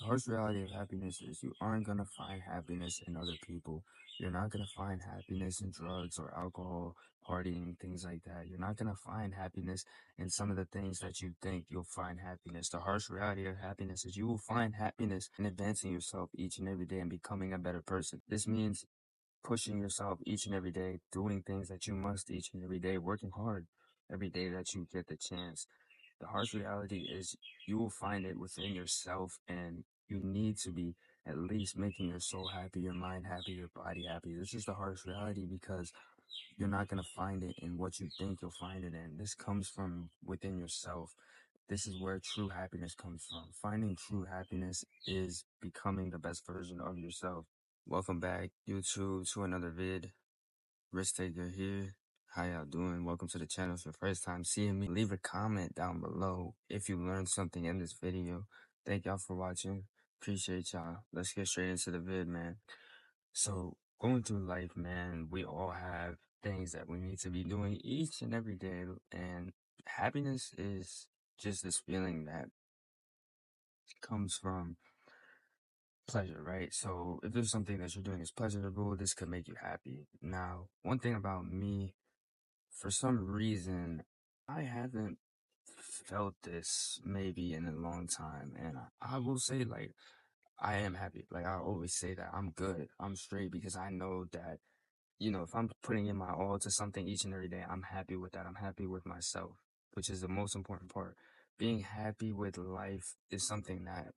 The harsh reality of happiness is you aren't going to find happiness in other people. You're not going to find happiness in drugs or alcohol, partying, things like that. You're not going to find happiness in some of the things that you think you'll find happiness. The harsh reality of happiness is you will find happiness in advancing yourself each and every day and becoming a better person. This means pushing yourself each and every day, doing things that you must each and every day, working hard every day that you get the chance. The harsh reality is you will find it within yourself, and you need to be at least making your soul happy, your mind happy, your body happy. This is the harsh reality because you're not going to find it in what you think you'll find it in. This comes from within yourself. This is where true happiness comes from. Finding true happiness is becoming the best version of yourself. Welcome back, YouTube, to another vid. Risk Taker here. How y'all doing? Welcome to the channel. If it's your first time seeing me, leave a comment down below if you learned something in this video. Thank y'all for watching. Appreciate y'all. Let's get straight into the vid, man. So, going through life, man, we all have things that we need to be doing each and every day. And happiness is just this feeling that comes from pleasure, right? So if there's something that you're doing is pleasurable, this could make you happy. Now, one thing about me, for some reason, I haven't felt this maybe in a long time. And I will say, like, I am happy. Like, I always say that I'm good, I'm straight, because I know that, if I'm putting in my all to something each and every day, I'm happy with that. I'm happy with myself, which is the most important part. Being happy with life is something that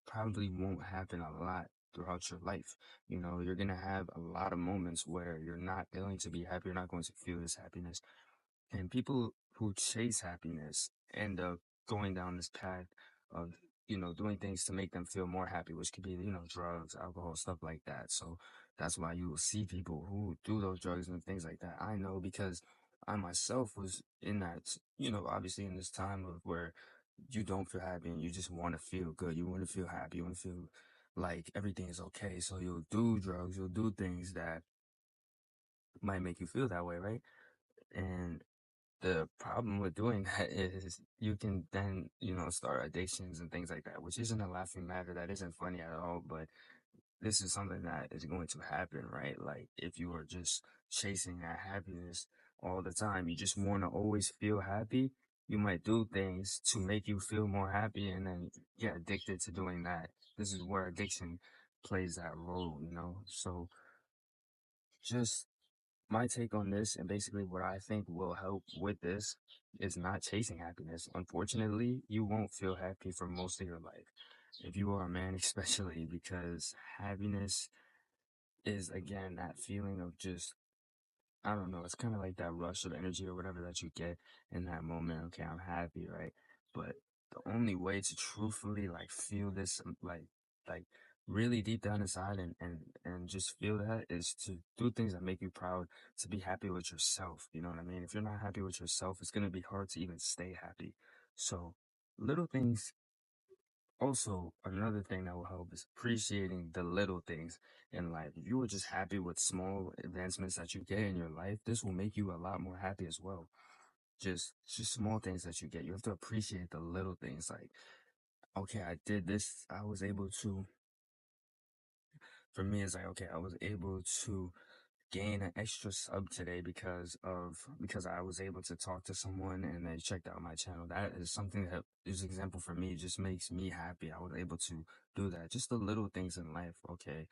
probably won't happen a lot throughout your life. You're going to have a lot of moments where you're not going to be happy. You're not going to feel this happiness. And people who chase happiness end up going down this path of, doing things to make them feel more happy, which could be, drugs, alcohol, stuff like that. So that's why you will see people who do those drugs and things like that. I know because I myself was in that, obviously in this time of where you don't feel happy and you just want to feel good. You want to feel happy. You want to feel like everything is okay. So you'll do drugs, you'll do things that might make you feel that way, right? And the problem with doing that is you can then, start addictions and things like that, which isn't a laughing matter. That isn't funny at all, but this is something that is going to happen, right? Like if you are just chasing that happiness all the time, you just want to always feel happy. You might do things to make you feel more happy and then get addicted to doing that. This is where addiction plays that role, So just my take on this and basically what I think will help with this is not chasing happiness. Unfortunately, you won't feel happy for most of your life. If you are a man, especially, because happiness is again that feeling of just, I don't know, it's kind of like that rush of energy or whatever that you get in that moment. Okay, I'm happy, right? But the only way to truthfully like feel this like really deep down inside and just feel that is to do things that make you proud, to be happy with yourself. You know what I mean? If you're not happy with yourself, it's gonna be hard to even stay happy. So little things, also, another thing that will help is appreciating the little things in life. If you are just happy with small advancements that you get in your life, this will make you a lot more happy as well. Just small things that you get. You have to appreciate the little things. Like, okay, I did this. I was able to. For me, it's like, okay, I was able to gain an extra sub today because I was able to talk to someone and they checked out my channel. That is something that is an example for me. It just makes me happy. I was able to do that. Just the little things in life. Okay,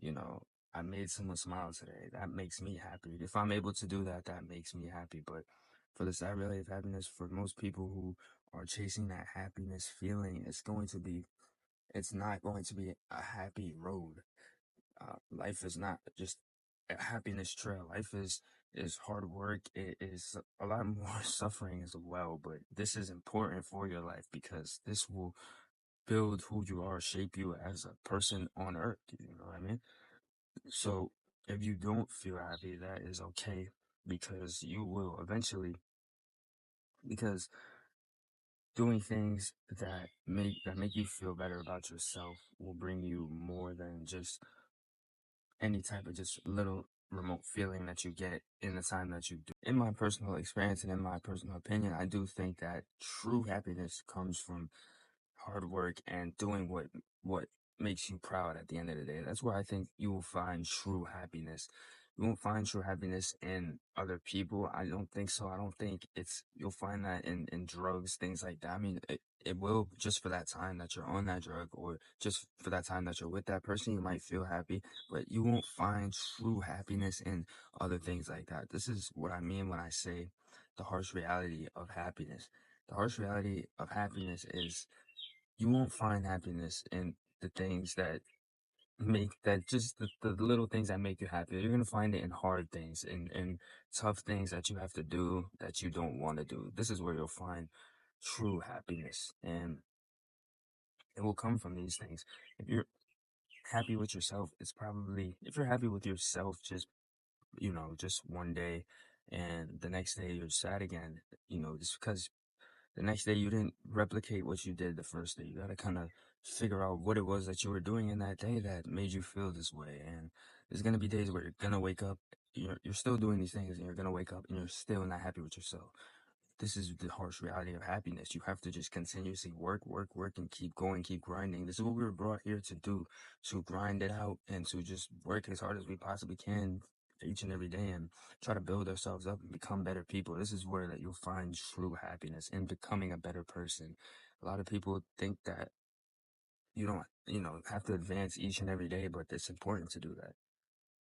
you know, I made someone smile today. That makes me happy. If I'm able to do that, that makes me happy. But for the sad reality of happiness, for most people who are chasing that happiness feeling, it's not going to be a happy road. Life is not just a happiness trail. Life is hard work. It is a lot more suffering as well. But this is important for your life because this will build who you are, shape you as a person on earth. You know what I mean? So if you don't feel happy, that is okay because you will eventually. Because doing things that make you feel better about yourself will bring you more than just any type of just little remote feeling that you get in the time that you do. In my personal experience and in my personal opinion, I do think that true happiness comes from hard work and doing what makes you proud at the end of the day. That's where I think you will find true happiness. You won't find true happiness in other people. I don't think so. I don't think you'll find that in drugs, things like that. I mean, it will just for that time that you're on that drug, or just for that time that you're with that person, you might feel happy, but you won't find true happiness in other things like that. This is what I mean when I say the harsh reality of happiness. The harsh reality of happiness is you won't find happiness in the things that make that just the little things that make you happy. You're gonna find it in hard things and tough things that you have to do that you don't want to do. This is where you'll find true happiness, and it will come from these things. If you're happy with yourself, it's probably if you're happy with yourself just just one day, and the next day you're sad again, just because the next day you didn't replicate what you did the first day. You got to kind of figure out what it was that you were doing in that day that made you feel this way. And there's going to be days where you're going to wake up, you're still doing these things, and you're going to wake up and you're still not happy with yourself. This is the harsh reality of happiness. You have to just continuously work, work, work, and keep going, keep grinding. This is what we were brought here to do, to grind it out and to just work as hard as we possibly can each and every day and try to build ourselves up and become better people. This is where that you'll find true happiness in becoming a better person. A lot of people think that you don't, have to advance each and every day, but it's important to do that.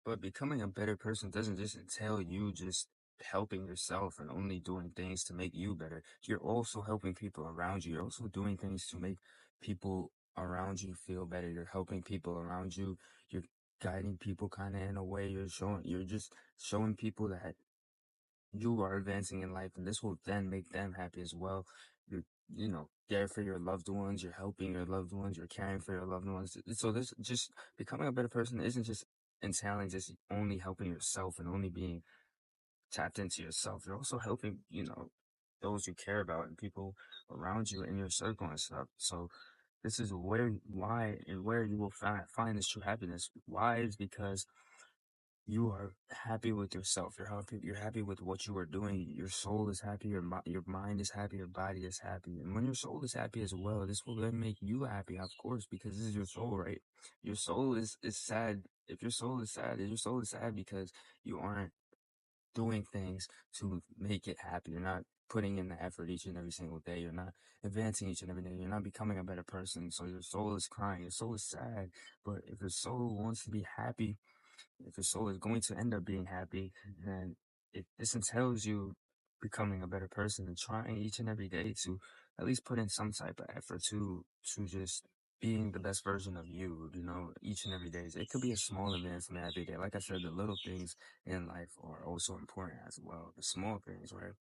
But becoming a better person doesn't just entail you just helping yourself and only doing things to make you better. You're also helping people around you. You're also doing things to make people around you feel better. You're helping people around you. You're guiding people kind of in a way. You're just showing people that you are advancing in life, and this will then make them happy as well. You're, there for your loved ones. You're helping your loved ones. You're caring for your loved ones. So this just becoming a better person isn't just entailing just only helping yourself and only being tapped into yourself. You're also helping, those you care about and people around you in your circle and stuff. So this is why and where you will find this true happiness. Why is because you are happy with yourself. You're happy with what you are doing. Your soul is happy. Your mind is happy. Your body is happy. And when your soul is happy as well, this will then make you happy, of course, because this is your soul, right? Your soul is sad. If your soul is sad, your soul is sad because you aren't doing things to make it happy. You're not putting in the effort each and every single day. You're not advancing each and every day. You're not becoming a better person. So your soul is crying. Your soul is sad. But if your soul wants to be happy, if your soul is going to end up being happy, then this entails you becoming a better person and trying each and every day to at least put in some type of effort to just being the best version of you, each and every day. It could be a small advancement every day. Like I said, the little things in life are also important as well. The small things, right?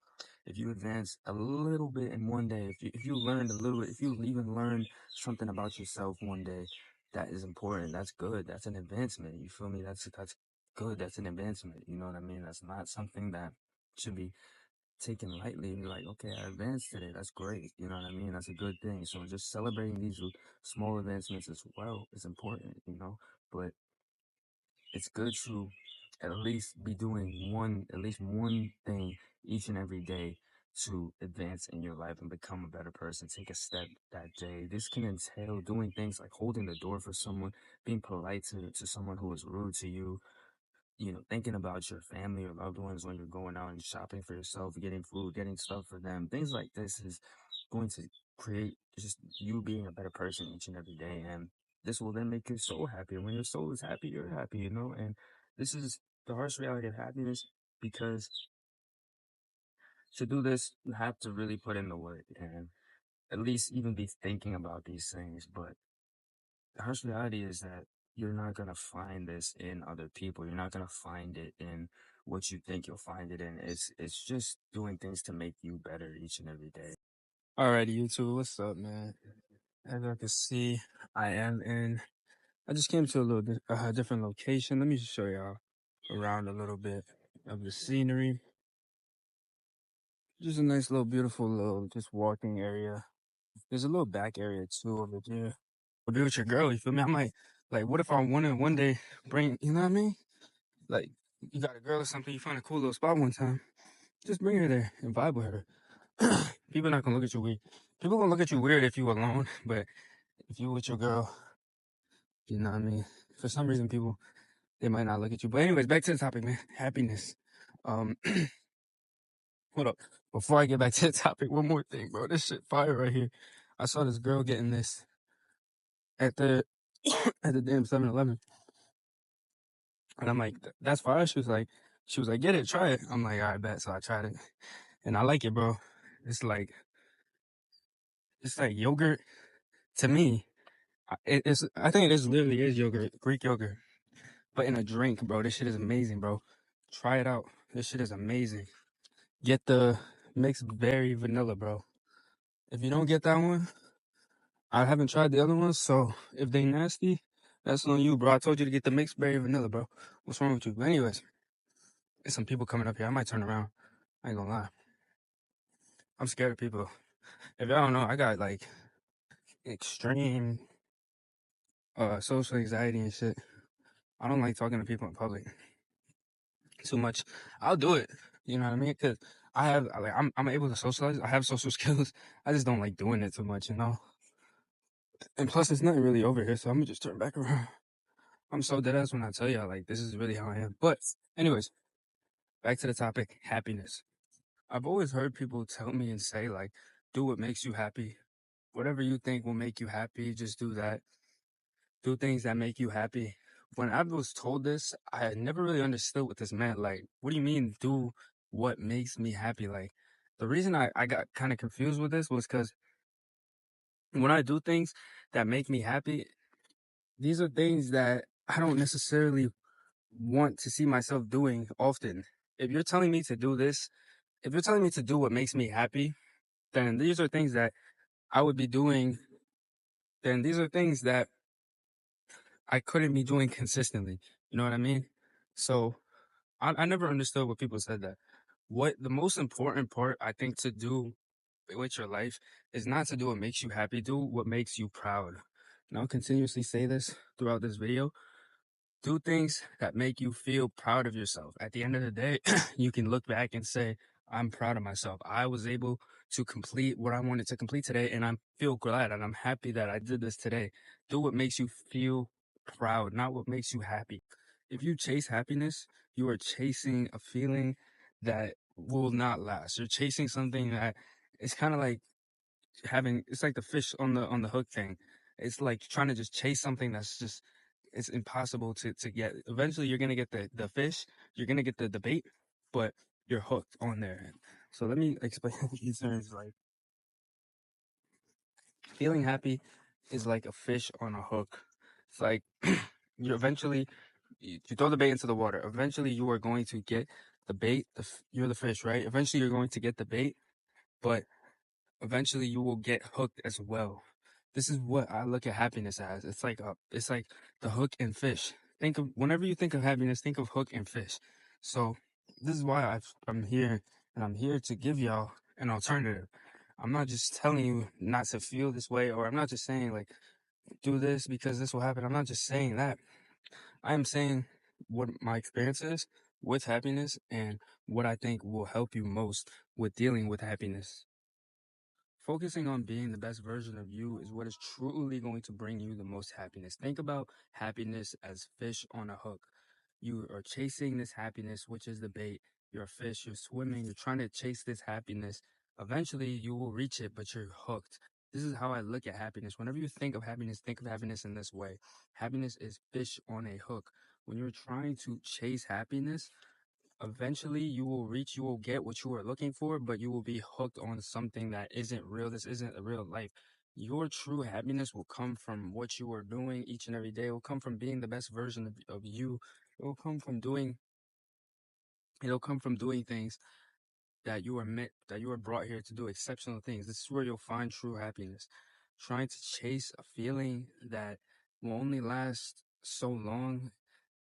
If you advance a little bit in one day, if you learned a little bit, if you even learned something about yourself one day, that is important. That's good. That's an advancement. You feel me? That's good. That's an advancement. You know what I mean? That's not something that should be taken lightly and be like, okay, I advanced today. That's great. You know what I mean? That's a good thing. So just celebrating these small advancements as well is important. But it's good to at least be doing at least one thing each and every day to advance in your life and become a better person. Take a step that day. This can entail doing things like holding the door for someone, being polite to someone who is rude to you, thinking about your family or loved ones when you're going out and shopping for yourself, getting food, getting stuff for them. Things like this is going to create just you being a better person each and every day. And this will then make your soul happy. When your soul is happy, you're happy. And this is the harsh reality of happiness because to do this, you have to really put in the work and at least even be thinking about these things. But the harsh reality is that you're not going to find this in other people. You're not going to find it in what you think you'll find it in. It's just doing things to make you better each and every day. Alrighty, YouTube, what's up, man? As I can see, I just came to a different location. Let me just show y'all around a little bit of the scenery. Just a nice little, beautiful little, just walking area. There's a little back area too over there. Be with your girl, you feel me? I might, like, what if I want to one day bring, you know what I mean? Like, you got a girl or something, you find a cool little spot one time, just bring her there and vibe with her. People not gonna look at you weird. People gonna look at you weird if you alone, but if you with your girl, you know what I mean? For some reason, people, they might not look at you. But anyways, back to the topic, man. Happiness. Um, hold up. Before I get back to the topic, one more thing, bro. This shit fire right here. I saw this girl getting this at the at the damn 7-Eleven. And I'm like, that's fire. She was like, get it, try it. I'm like, all right, bet. So I tried it. And I like it, bro. It's like it's like yogurt to me. I think it is literally is yogurt, Greek yogurt. But in a drink, bro. This shit is amazing, bro. Try it out. This shit is amazing. Get the mixed berry vanilla, bro. If you don't get that one, I haven't tried the other ones, so if they nasty, that's on you, bro. I told you to get the mixed berry vanilla, bro. What's wrong with you? But anyways, there's some people coming up here. I might turn around. I ain't gonna lie. I'm scared of people. If y'all don't know, I got like extreme social anxiety and shit. I don't like talking to people in public too much. I'll do it. You know what I mean? Cause I'm able to socialize. I have social skills. I just don't like doing it too much, you know? And plus it's nothing really over here, so I'm gonna just turn back around. I'm so deadass when I tell y'all like this is really how I am. But anyways, back to the topic, happiness. I've always heard people tell me and say like, do what makes you happy. Whatever you think will make you happy, just do that. Do things that make you happy. When I was told this, I had never really understood what this meant. Like, what do you mean, do what makes me happy? Like, the reason I got kind of confused with this was because when I do things that make me happy, these are things that I don't necessarily want to see myself doing often. If you're telling me to do this, if you're telling me to do what makes me happy, then these are things that I would be doing, then these are things that I couldn't be doing consistently. You know what I mean? So I never understood what people said that. What the most important part I think to do with your life is not to do what makes you happy, do what makes you proud. And I'll continuously say this throughout this video. Do things that make you feel proud of yourself. At the end of the day, you can look back and say, I'm proud of myself. I was able to complete what I wanted to complete today, and I feel glad and I'm happy that I did this today. Do what makes you feel proud, not what makes you happy. If you chase happiness, you are chasing a feeling that will not last. You're chasing something that it's kind of like it's like the fish on the hook thing. It's like trying to just chase something that's just it's impossible to get. Eventually you're gonna get the fish, you're gonna get the bait, but you're hooked on there. So let me explain these terms. Like feeling happy is like a fish on a hook. It's like you eventually you throw the bait into the water. Eventually you are going to get the bait. You're the fish, right? Eventually you're going to get the bait, but eventually you will get hooked as well. This is what I look at happiness as. It's like the hook and fish. Think of whenever you think of happiness, think of hook and fish. So this is why I'm here, and I'm here to give y'all an alternative. I'm not just telling you not to feel this way, or I'm not just saying like do this because this will happen. I'm not just saying that. I am saying what my experience is with happiness and what I think will help you most with dealing with happiness. Focusing on being the best version of you is what is truly going to bring you the most happiness. Think about happiness as fish on a hook. You are chasing this happiness, which is the bait. You're a fish, you're swimming, you're trying to chase this happiness. Eventually, you will reach it, but you're hooked. This is how I look at happiness. Whenever you think of happiness in this way. Happiness is fish on a hook. When you're trying to chase happiness, eventually you will get what you are looking for, but you will be hooked on something that isn't real. This isn't a real life. Your true happiness will come from what you are doing each and every day. It will come from being the best version of you. It will come from doing, it'll come from doing things that you are brought here to do exceptional things. This is where you'll find true happiness. Trying to chase a feeling that will only last so long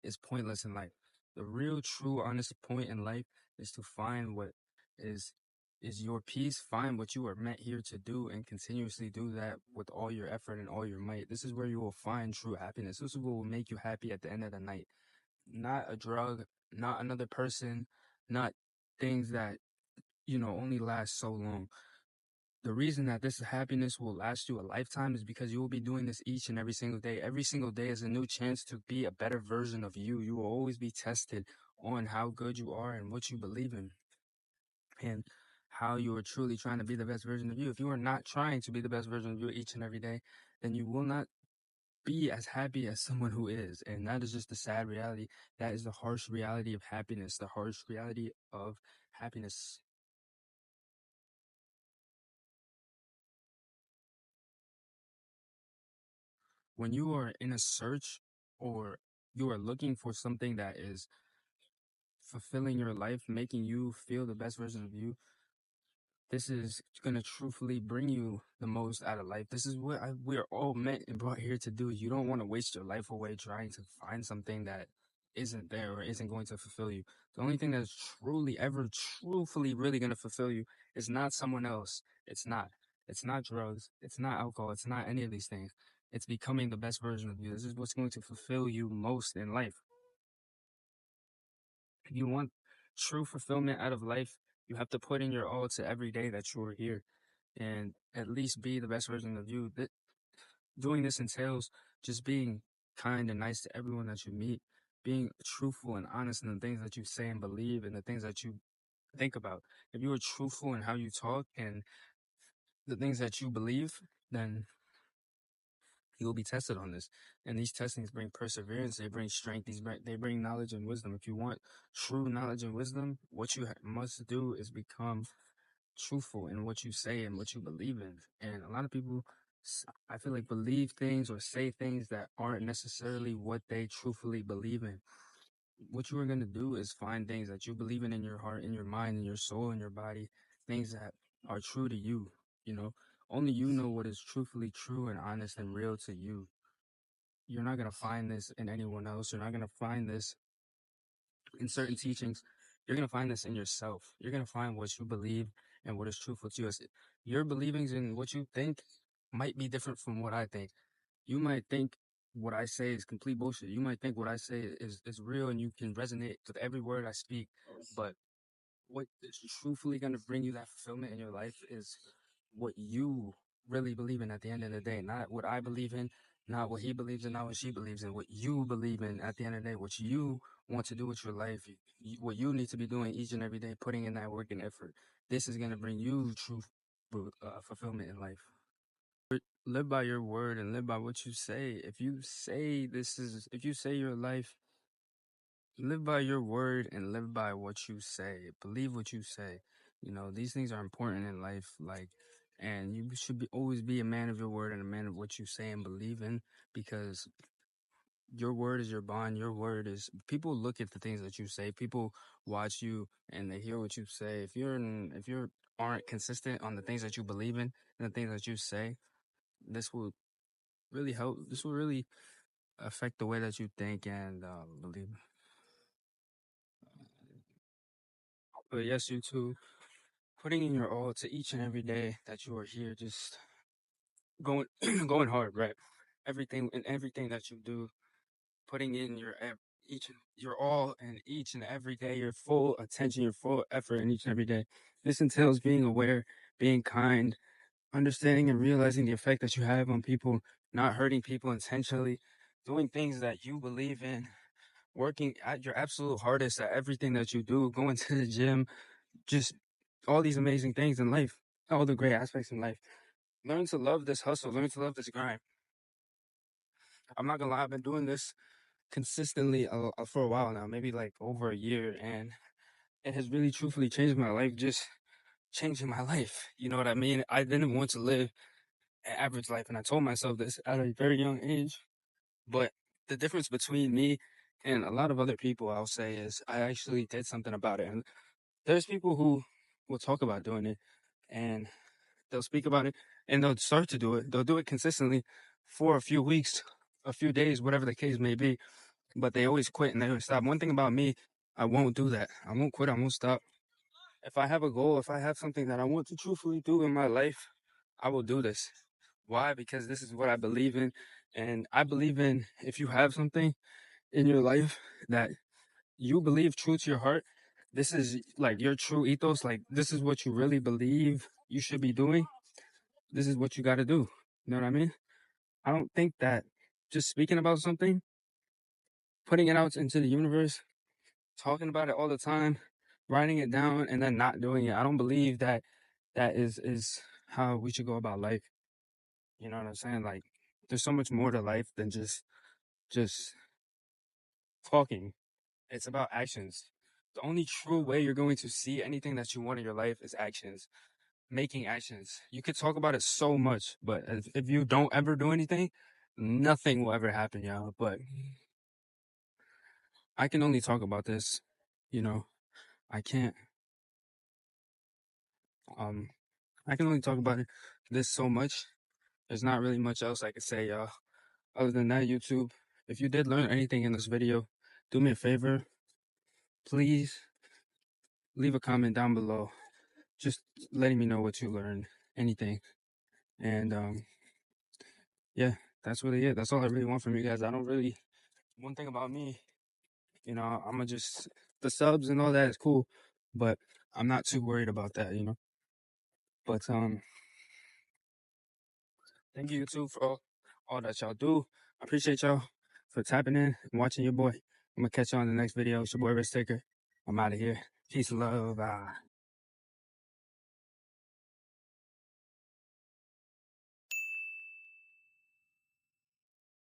is pointless in life. The real, true, honest point in life is to find what is is your peace. Find what you are meant here to do, and continuously do that with all your effort and all your might. This is where you will find true happiness. This is what will make you happy at the end of the night. Not a drug, not another person, not things that only last so long. the reason that this happiness will last you a lifetime is because you will be doing this each and every single day. Every single day is a new chance to be a better version of you. You will always be tested on how good you are and what you believe in and how you are truly trying to be the best version of you. If you are not trying to be the best version of you each and every day, then you will not be as happy as someone who is. And that is just the sad reality. That is the harsh reality of happiness, the harsh reality of happiness. When you are in a search or you are looking for something that is fulfilling your life, making you feel the best version of you, this is going to truthfully bring you the most out of life. This is what we are all meant and brought here to do. You don't want to waste your life away trying to find something that isn't there or isn't going to fulfill you. The only thing that's truly, ever, truthfully, really going to fulfill you is not someone else. It's not. It's not drugs. It's not alcohol. It's not any of these things. It's becoming the best version of you. This is what's going to fulfill you most in life. If you want true fulfillment out of life, you have to put in your all to every day that you are here and at least be the best version of you. Doing this entails just being kind and nice to everyone that you meet, being truthful and honest in the things that you say and believe and the things that you think about. If you are truthful in how you talk and the things that you believe, then you will be tested on this. And these testings bring perseverance, they bring strength, they bring knowledge and wisdom. If you want true knowledge and wisdom, what you must do is become truthful in what you say and what you believe in. And a lot of people, I feel like, believe things or say things that aren't necessarily what they truthfully believe in. What you are going to do is find things that you believe in your heart, in your mind, in your soul, in your body, things that are true to you. You know, only you know what is truthfully true and honest and real to you. You're not going to find this in anyone else. You're not going to find this in certain teachings. You're going to find this in yourself. You're going to find what you believe and what is truthful to you. Your believings and what you think might be different from what I think. You might think what I say is complete bullshit. You might think what I say is real and you can resonate with every word I speak. But what is truthfully going to bring you that fulfillment in your life is what you really believe in at the end of the day, not what I believe in, not what he believes in, not what she believes in, what you believe in at the end of the day, what you want to do with your life, what you need to be doing each and every day, putting in that work and effort. This is going to bring you true fulfillment in life. Live by your word and live by what you say. If you say your life, live by your word and live by what you say. Believe what you say. You know, these things are important in life. And you should always be a man of your word and a man of what you say and believe in, because your word is your bond. Your word is, people look at the things that you say. People watch you and they hear what you say. If you aren't consistent on the things that you believe in and the things that you say, this will really help. This will really affect the way that you think and believe. But yes, you too, putting in your all to each and every day that you are here, just going going hard, right? Everything that you do, putting in your all and each and every day, your full attention, your full effort in each and every day. This entails being aware, being kind, understanding and realizing the effect that you have on people, not hurting people intentionally, doing things that you believe in, working at your absolute hardest at everything that you do, going to the gym, just all these amazing things in life, all the great aspects in life. Learn to love this hustle, learn to love this grind. I'm not gonna lie, I've been doing this consistently for a while now, maybe like over a year, and it has really truthfully changed my life, just changing my life. You know what I mean? I didn't want to live an average life, and I told myself this at a very young age. But the difference between me and a lot of other people, I'll say, is I actually did something about it. And there's people who will talk about doing it and they'll speak about it and they'll start to do it. They'll do it consistently for a few weeks, a few days, whatever the case may be. But they always quit and they always stop. One thing about me, I won't do that. I won't quit. I won't stop. If I have a goal, if I have something that I want to truthfully do in my life, I will do this. Why? Because this is what I believe in. And I believe in, if you have something in your life that you believe true to your heart, this is like your true ethos, like this is what you really believe you should be doing, this is what you got to do. You know what I mean? I don't think that just speaking about something, putting it out into the universe, talking about it all the time, writing it down, and then not doing it. I don't believe that that is how we should go about life. You know what I'm saying? Like, there's so much more to life than just talking. It's about actions. The only true way you're going to see anything that you want in your life is actions. Making actions. You could talk about it so much, but if you don't ever do anything, nothing will ever happen, y'all. But I can only talk about this, you know. I can't um I can only talk about it this so much. There's not really much else I could say, y'all. Other than that, YouTube, if you did learn anything in this video, do me a favor, please leave a comment down below, just letting me know what you learned, anything. And yeah, that's really it. That's all I really want from you guys. I don't really, one thing about me, you know, I'm gonna just, the subs and all that is cool, but I'm not too worried about that, you know. But thank you, YouTube, for all that y'all do. I appreciate y'all for tapping in and watching your boy. I'm gonna catch y'all in the next video. It's your boy Risk Taker. I'm out of here. Peace and love.